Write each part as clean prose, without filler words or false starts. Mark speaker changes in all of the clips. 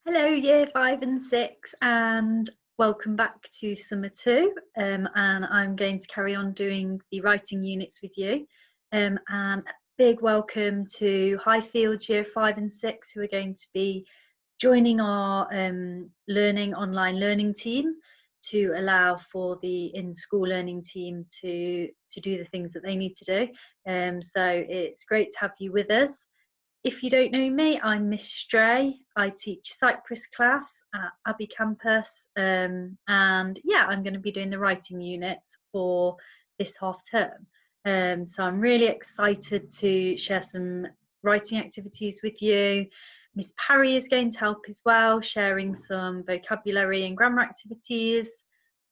Speaker 1: Hello, year 5 and 6, and welcome back to summer 2. And I'm going to carry on doing the writing units with you. And a big welcome to Highfield year 5 and 6, who are going to be joining our online learning team to allow for the in-school learning team to do the things that they need to do. So it's great to have you with us. If you don't know me, I'm Miss Stray. I teach Cyprus class at Abbey campus, and yeah, I'm going to be doing the writing units for this half term. So I'm really excited to share some writing activities with you. Miss Parry is going to help as well, sharing some vocabulary and grammar activities.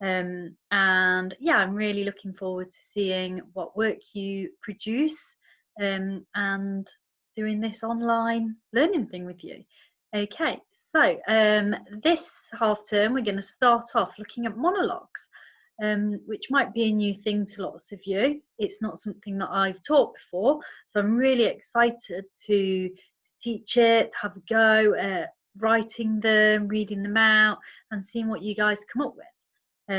Speaker 1: And yeah, I'm really looking forward to seeing what work you produce and doing this online learning thing with you. Okay, so this half term we're going to start off looking at monologues, which might be a new thing to lots of you. It's not something that I've taught before, so I'm really excited to teach it, have a go at writing them, reading them out, and seeing what you guys come up with. So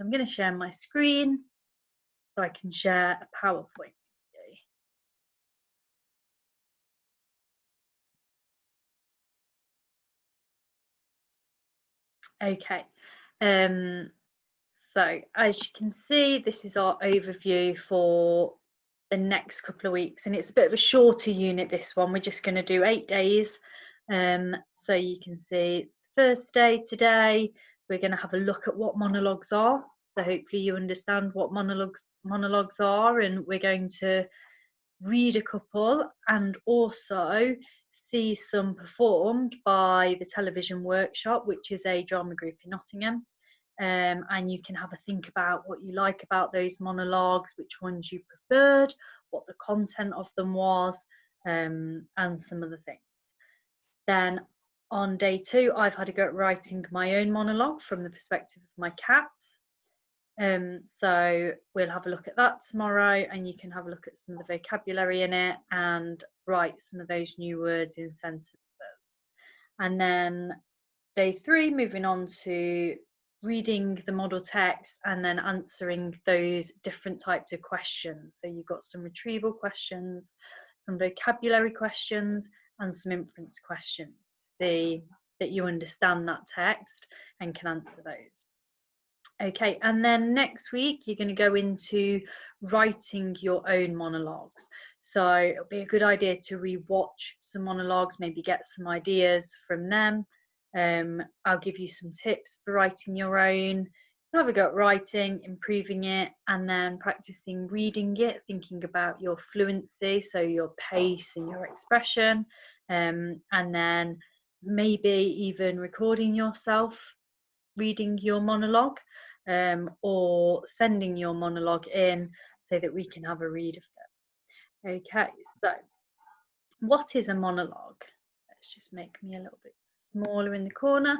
Speaker 1: I'm going to share my screen so I can share a PowerPoint. Okay, so as you can see, this is our overview for the next couple of weeks, and it's a bit of a shorter unit, this one. We're just going to do 8 days. So you can see first day today, we're going to have a look at what monologues are. So hopefully you understand what monologues are, and we're going to read a couple and also see some performed by the Television Workshop, which is a drama group in Nottingham. And you can have a think about what you like about those monologues, which ones you preferred, what the content of them was, and some other things. Then on day 2, I've had a go at writing my own monologue from the perspective of my cat. So we'll have a look at that tomorrow, and you can have a look at some of the vocabulary in it and write some of those new words in sentences. And then day 3, moving on to reading the model text and then answering those different types of questions. So you've got some retrieval questions, some vocabulary questions, and some inference questions to see that you understand that text and can answer those. Okay, and then next week you're going to go into writing your own monologues. So it'll be a good idea to re-watch some monologues, maybe get some ideas from them. I'll give you some tips for writing your own. Have a go at writing, improving it, and then practicing reading it, thinking about your fluency, so your pace and your expression, and then maybe even recording yourself reading your monologue, or sending your monologue in so that we can have a read of them. Okay, so what is a monologue? Let's just make me a little bit smaller in the corner.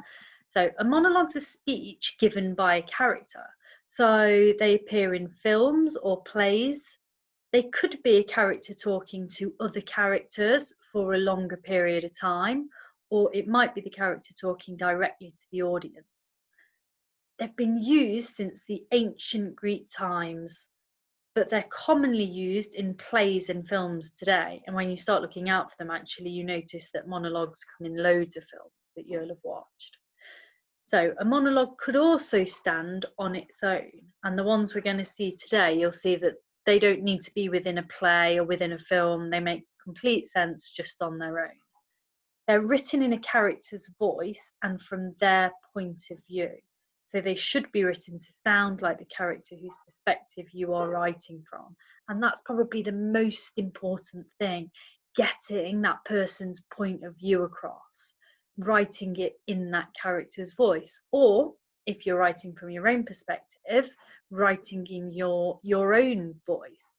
Speaker 1: So a monologue's a speech given by a character. So they appear in films or plays. They could be a character talking to other characters for a longer period of time, or it might be the character talking directly to the audience. They've been used since the ancient Greek times, but they're commonly used in plays and films today. And when you start looking out for them, actually, you notice that monologues come in loads of films that you'll have watched. So a monologue could also stand on its own. And the ones we're going to see today, you'll see that they don't need to be within a play or within a film. They make complete sense just on their own. They're written in a character's voice and from their point of view. So they should be written to sound like the character whose perspective you are writing from. And that's probably the most important thing, getting that person's point of view across, writing it in that character's voice. Or if you're writing from your own perspective, writing in your own voice.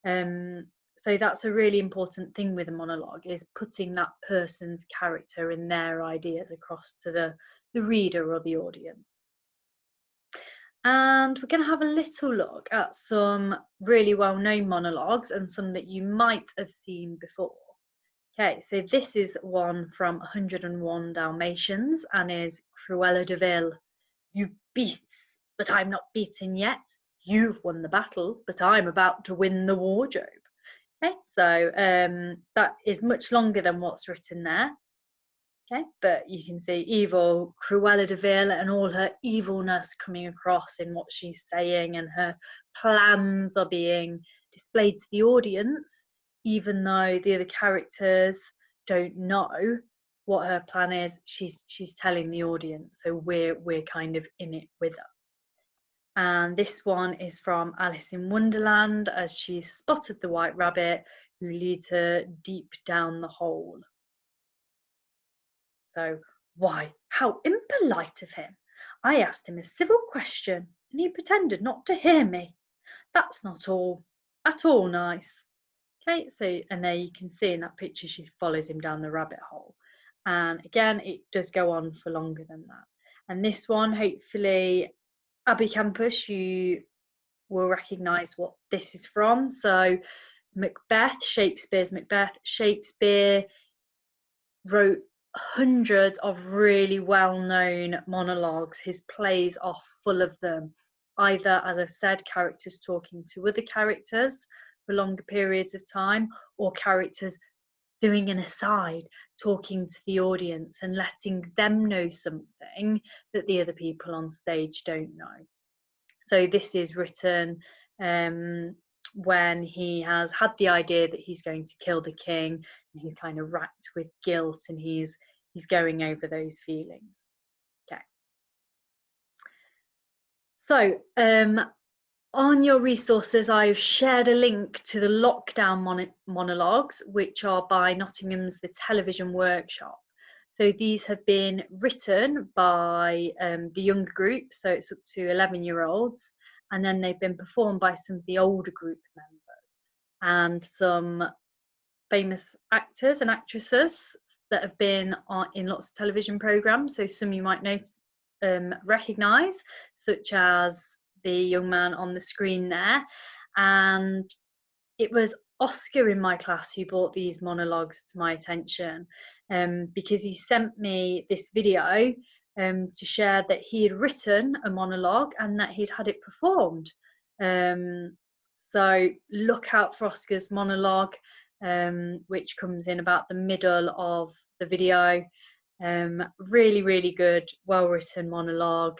Speaker 1: So that's a really important thing with a monologue, is putting that person's character and their ideas across to the reader or the audience. And we're going to have a little look at some really well-known monologues and some that you might have seen before. Okay, so this is one from 101 Dalmatians and is Cruella de Vil. You beasts, but I'm not beaten yet. You've won the battle, but I'm about to win the wardrobe. Okay, so that is much longer than what's written there. Okay, but you can see evil Cruella de Vil and all her evilness coming across in what she's saying, and her plans are being displayed to the audience, even though the other characters don't know what her plan is. She's telling the audience, so we're kind of in it with her. And this one is from Alice in Wonderland, as she's spotted the White Rabbit who leads her deep down the hole. So, why, how impolite of him! I asked him a civil question and he pretended not to hear me. That's not at all nice. Okay, so, and there you can see in that picture she follows him down the rabbit hole. And again, it does go on for longer than that. And this one, hopefully, Abby Campus, you will recognise what this is from. So, Macbeth, Shakespeare's Macbeth. Shakespeare wrote hundreds of really well-known monologues. His plays are full of them, either, as I've said, characters talking to other characters for longer periods of time, or characters doing an aside, talking to the audience and letting them know something that the other people on stage don't know. So this is written when he has had the idea that he's going to kill the king, and he's kind of racked with guilt, and he's going over those feelings. Okay. So on your resources, I've shared a link to the Lockdown Monologues, which are by Nottingham's The Television Workshop. So these have been written by the younger group, so it's up to 11-year-olds, and then they've been performed by some of the older group members and some famous actors and actresses that have been in lots of television programmes. So some you might know, recognise, such as the young man on the screen there. And it was Oscar in my class who brought these monologues to my attention, because he sent me this video to share that he had written a monologue and that he'd had it performed. So look out for Oscar's monologue, which comes in about the middle of the video. Really, really good, well written monologue.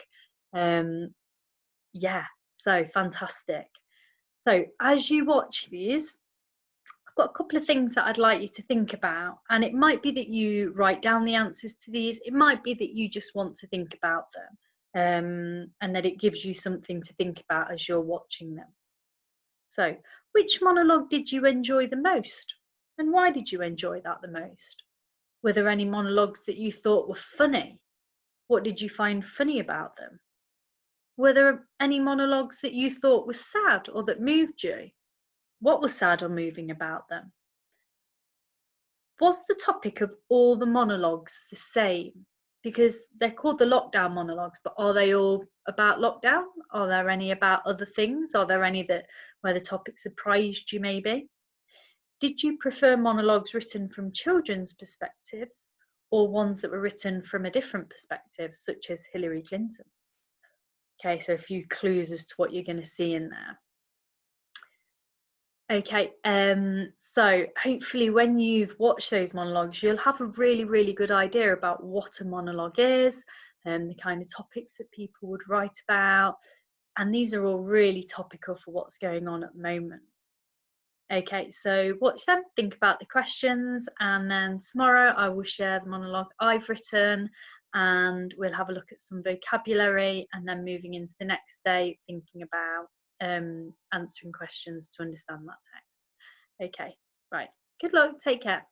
Speaker 1: Yeah, so fantastic. So as you watch these, I've got a couple of things that I'd like you to think about, and it might be that you write down the answers to these. It might be that you just want to think about them, and that it gives you something to think about as you're watching them. So, which monologue did you enjoy the most, and why did you enjoy that the most? Were there any monologues that you thought were funny? What did you find funny about them? Were there any monologues that you thought were sad or that moved you? What was sad or moving about them? Was the topic of all the monologues the same? Because they're called the Lockdown Monologues, but are they all about lockdown? Are there any about other things? Are there any that where the topic surprised you maybe? Did you prefer monologues written from children's perspectives, or ones that were written from a different perspective, such as Hillary Clinton's? Okay, so a few clues as to what you're going to see in there. Okay, so hopefully when you've watched those monologues, you'll have a really, really good idea about what a monologue is and the kind of topics that people would write about. And these are all really topical for what's going on at the moment. Okay, so watch them, think about the questions, and then tomorrow I will share the monologue I've written, and we'll have a look at some vocabulary, and then moving into the next day, thinking about answering questions to understand that text. Okay, right. Good luck. Take care.